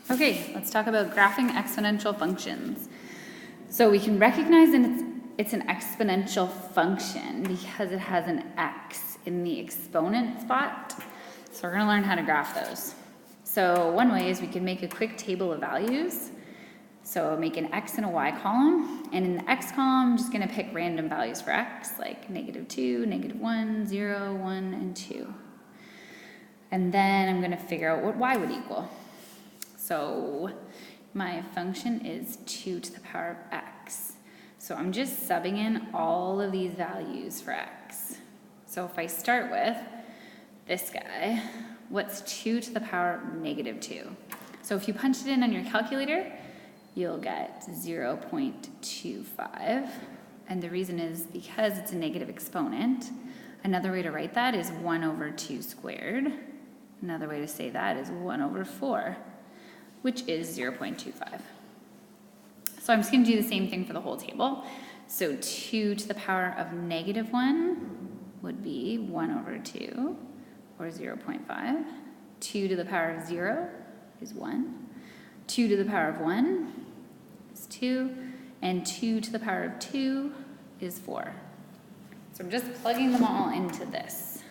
Okay, let's talk about graphing exponential functions. So we can recognize that it's an exponential function because it has an x in the exponent spot. So we're going to learn how to graph those. So one way is we can make a quick table of values. So make an x and a y column. And in the x column, I'm just going to pick random values for x, like -2, -1, 0, 1, and 2. And then I'm going to figure out what y would equal. So my function is 2 to the power of x. So I'm just subbing in all of these values for x. So if I start with this guy, what's 2 to the power of -2? So if you punch it in on your calculator, you'll get 0.25. And the reason is because it's a negative exponent. Another way to write that is 1 over 2 squared. Another way to say that is 1 over 4. Which is 0.25. So I'm just going to do the same thing for the whole table. So 2 to the power of -1 would be 1 over 2, or 0.5. 2 to the power of 0 is 1. 2 to the power of 1 is 2. And 2 to the power of 2 is 4. So I'm just plugging them all into this.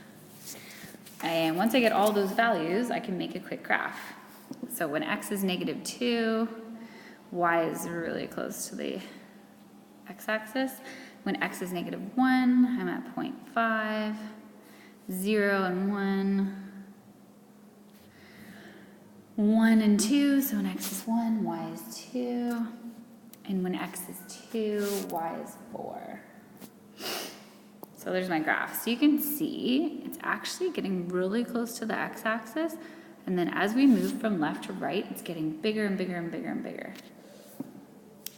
And once I get all those values, I can make a quick graph. So when x is -2, y is really close to the x-axis. When x is -1, I'm at 0.5, 0 and 1, 1 and 2, so when x is 1, y is 2, and when x is 2, y is 4. So there's my graph. So you can see it's actually getting really close to the x-axis. And then as we move from left to right, it's getting bigger and bigger and bigger and bigger.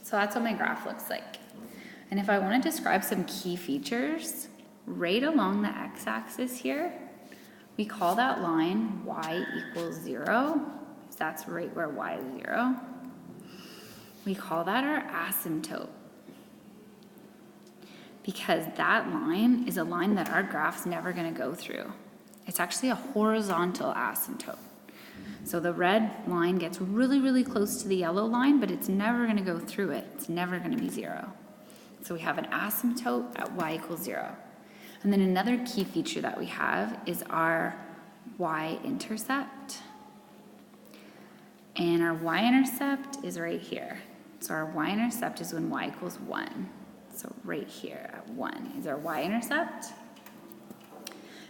So that's what my graph looks like. And if I want to describe some key features, right along the x-axis here, we call that line y equals 0. So that's right where y is 0. We call that our asymptote. Because that line is a line that our graph's never going to go through. It's actually a horizontal asymptote. So the red line gets really, really close to the yellow line, but it's never going to go through it. It's never going to be 0. So we have an asymptote at y equals 0. And then another key feature that we have is our y-intercept. And our y-intercept is right here. So our y-intercept is when y equals 1. So right here at 1 is our y-intercept.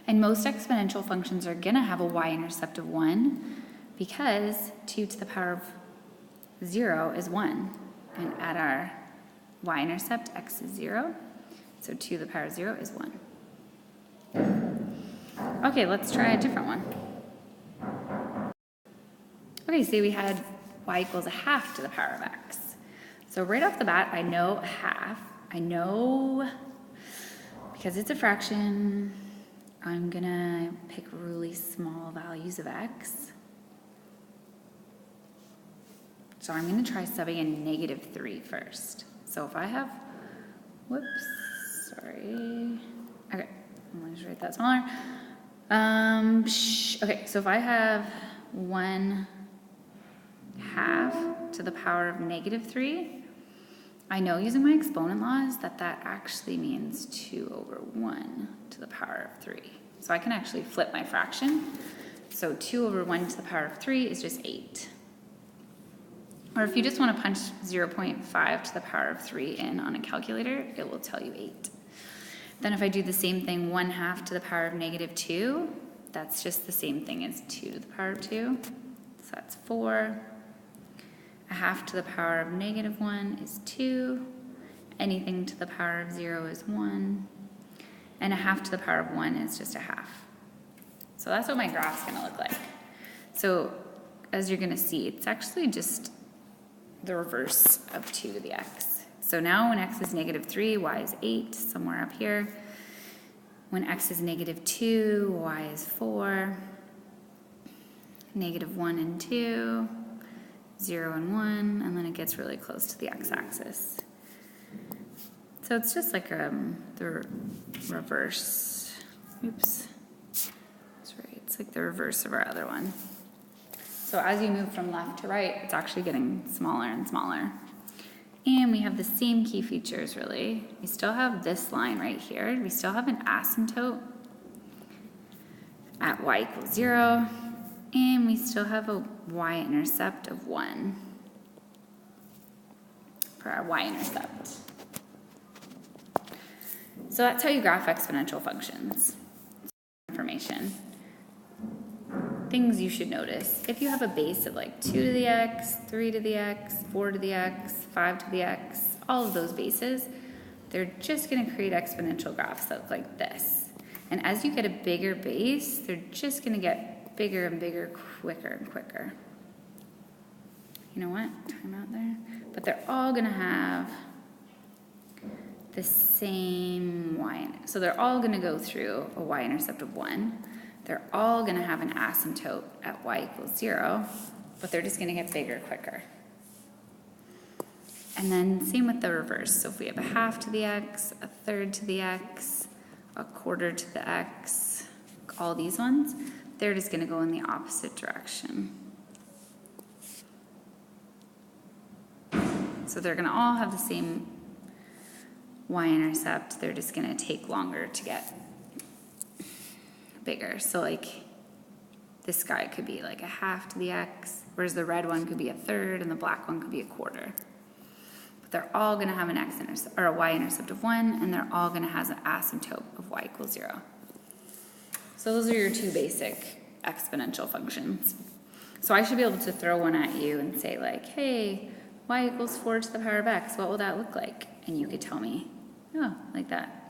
And most exponential functions are going to have a y-intercept of 1 because 2 to the power of 0 is 1. And at our y-intercept, x is 0. So 2 to the power of 0 is 1. Okay, let's try a different one. Okay, so we had y equals 1/2 to the power of x. So right off the bat, I know 1/2. I know because it's a fraction, I'm gonna pick really small values of x. So I'm gonna try subbing in -3 first. So if I have, whoops, sorry. Okay, I'm gonna just write that smaller. Okay, so if I have 1/2 to the power of -3, I know using my exponent laws that that actually means 2 over 1 to the power of 3. So I can actually flip my fraction. So 2 over 1 to the power of 3 is just 8. Or if you just want to punch 0.5 to the power of 3 in on a calculator, it will tell you 8. Then if I do the same thing 1/2 to the power of -2, that's just the same thing as 2 to the power of 2. So that's 4. 1/2 to the power of -1 is 2. Anything to the power of 0 is 1. And 1/2 to the power of 1 is just 1/2. So that's what my graph's going to look like. So as you're going to see, it's actually just the reverse of 2 to the x. So now when x is -3, y is 8, somewhere up here. When x is -2, y is 4. -1 and 2. 0 and 1, and then it gets really close to the x-axis. So it's just like the reverse. Oops. That's right. It's like the reverse of our other one. So as you move from left to right, it's actually getting smaller and smaller. And we have the same key features, really. We still have this line right here. We still have an asymptote at y equals 0. And we still have a y-intercept of 1 for our y-intercept. So that's how you graph exponential functions. Information. Things you should notice. If you have a base of like 2 to the x, 3 to the x, 4 to the x, 5 to the x, all of those bases, they're just going to create exponential graphs that look like this. And as you get a bigger base, they're just going to get bigger and bigger, quicker and quicker. You know what? Time out there. But they're all going to have the same y. So they're all going to go through a y-intercept of 1. They're all going to have an asymptote at y equals 0, but they're just going to get bigger quicker. And then same with the reverse. So if we have a half to the x, a third to the x, a quarter to the x, all these ones, they're just going to go in the opposite direction. So they're going to all have the same y-intercept. They're just going to take longer to get bigger. So like this guy could be like a half to the x, whereas the red one could be a third and the black one could be a quarter. But they're all going to have an x-intercept or a y-intercept of 1, and they're all going to have an asymptote of y equals 0. So those are your two basic exponential functions. So I should be able to throw one at you and say like, hey, y equals 4 to the power of x, what will that look like? And you could tell me, oh, like that.